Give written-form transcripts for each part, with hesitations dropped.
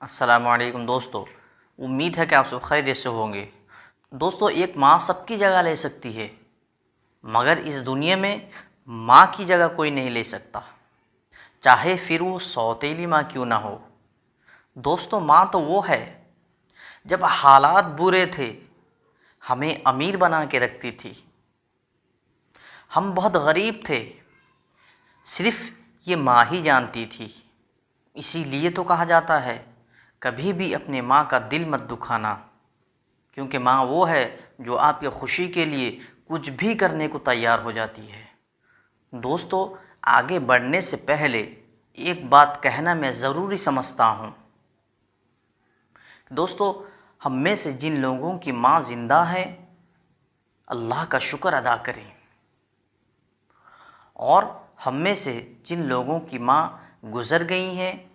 अस्सलामुअलैकुम दोस्तों, उम्मीद है कि आप सब खैरियत से होंगे। दोस्तों, एक माँ सबकी जगह ले सकती है, मगर इस दुनिया में माँ की जगह कोई नहीं ले सकता, चाहे फिर वो सौतेली माँ क्यों ना हो। दोस्तों, माँ तो वो है जब हालात बुरे थे हमें अमीर बना के रखती थी। हम बहुत गरीब थे, सिर्फ ये माँ ही जानती थी। इसीलिए तो कहा जाता है, कभी भी अपने माँ का दिल मत दुखाना, क्योंकि माँ वो है जो आपकी खुशी के लिए कुछ भी करने को तैयार हो जाती है। दोस्तों, आगे बढ़ने से पहले एक बात कहना मैं ज़रूरी समझता हूँ। दोस्तों, हम में से जिन लोगों की माँ ज़िंदा है, अल्लाह का शुक्र अदा करें, और हम में से जिन लोगों की माँ गुज़र गई हैं,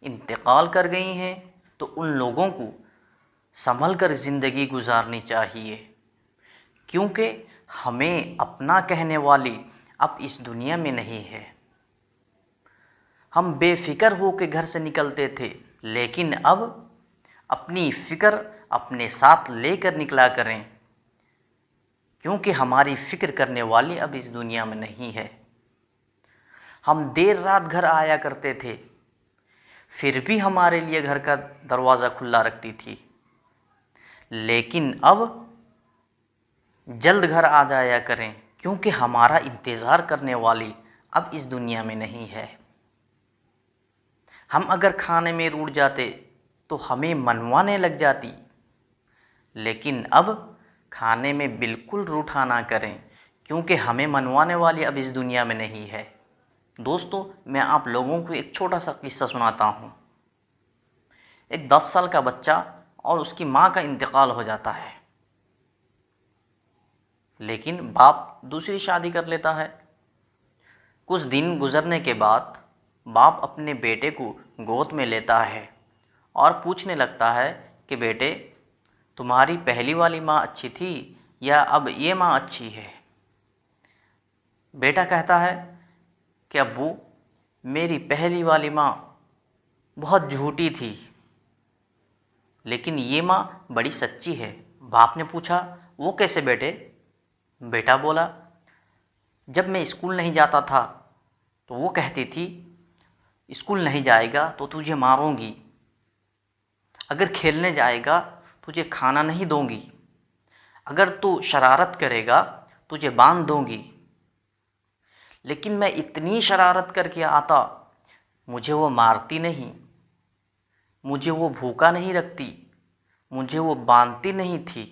इंतकाल कर गई हैं, तो उन लोगों को संभल कर ज़िंदगी गुजारनी चाहिए, क्योंकि हमें अपना कहने वाली अब इस दुनिया में नहीं है। हम बेफ़िक्र हो के घर से निकलते थे, लेकिन अब अपनी फ़िक्र अपने साथ लेकर निकला करें, क्योंकि हमारी फ़िक्र करने वाली अब इस दुनिया में नहीं है। हम देर रात घर आया करते थे, फिर भी हमारे लिए घर का दरवाज़ा खुला रखती थी, लेकिन अब जल्द घर आ जाया करें, क्योंकि हमारा इंतज़ार करने वाली अब इस दुनिया में नहीं है। हम अगर खाने में रूठ जाते तो हमें मनवाने लग जाती, लेकिन अब खाने में बिल्कुल रूठा ना करें, क्योंकि हमें मनवाने वाली अब इस दुनिया में नहीं है। दोस्तों, मैं आप लोगों को एक छोटा सा किस्सा सुनाता हूँ। एक 10 साल का बच्चा और उसकी माँ का इंतकाल हो जाता है, लेकिन बाप दूसरी शादी कर लेता है। कुछ दिन गुजरने के बाद बाप अपने बेटे को गोद में लेता है और पूछने लगता है कि बेटे, तुम्हारी पहली वाली माँ अच्छी थी या अब ये माँ अच्छी है? बेटा कहता है कि अब्बू, मेरी पहली वाली माँ बहुत झूठी थी, लेकिन ये माँ बड़ी सच्ची है। बाप ने पूछा, वो कैसे बेटे? बेटा बोला, जब मैं स्कूल नहीं जाता था तो वो कहती थी, स्कूल नहीं जाएगा तो तुझे मारूंगी, अगर खेलने जाएगा तुझे खाना नहीं दूंगी, अगर तू शरारत करेगा तुझे बांध दूंगी। लेकिन मैं इतनी शरारत करके आता, मुझे वो मारती नहीं, मुझे वो भूखा नहीं रखती, मुझे वो बांधती नहीं थी,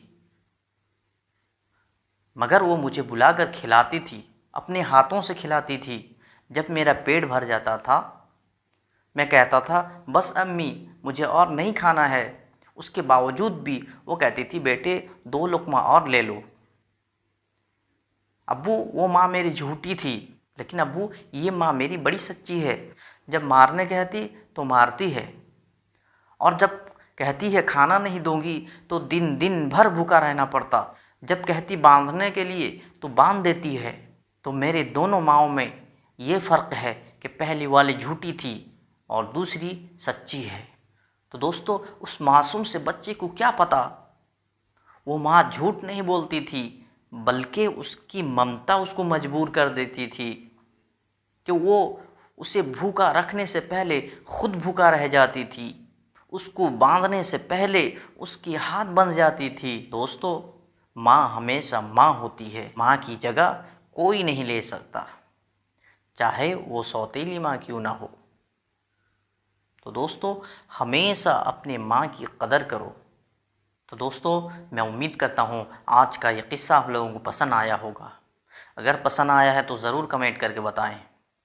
मगर वो मुझे बुलाकर खिलाती थी, अपने हाथों से खिलाती थी। जब मेरा पेट भर जाता था, मैं कहता था, बस अम्मी, मुझे और नहीं खाना है। उसके बावजूद भी वो कहती थी, बेटे 2 लुक़मा और ले लो। अब्बू, वो माँ मेरी झूठी थी, लेकिन अब्बू ये माँ मेरी बड़ी सच्ची है। जब मारने कहती तो मारती है, और जब कहती है खाना नहीं दूंगी तो दिन दिन भर भूखा रहना पड़ता। जब कहती बांधने के लिए तो बांध देती है। तो मेरे दोनों माँओं में ये फ़र्क है कि पहली वाली झूठी थी और दूसरी सच्ची है। तो दोस्तों, उस मासूम से बच्चे को क्या पता, वो माँ झूठ नहीं बोलती थी, बल्कि उसकी ममता उसको मजबूर कर देती थी कि वो उसे भूखा रखने से पहले खुद भूखा रह जाती थी, उसको बांधने से पहले उसकी हाथ बंध जाती थी। दोस्तों, माँ हमेशा माँ होती है, माँ की जगह कोई नहीं ले सकता, चाहे वो सौतेली माँ क्यों ना हो। तो दोस्तों, हमेशा अपने माँ की कदर करो। तो दोस्तों, मैं उम्मीद करता हूँ आज का ये किस्सा आप लोगों को पसंद आया होगा। अगर पसंद आया है तो ज़रूर कमेंट करके बताएं।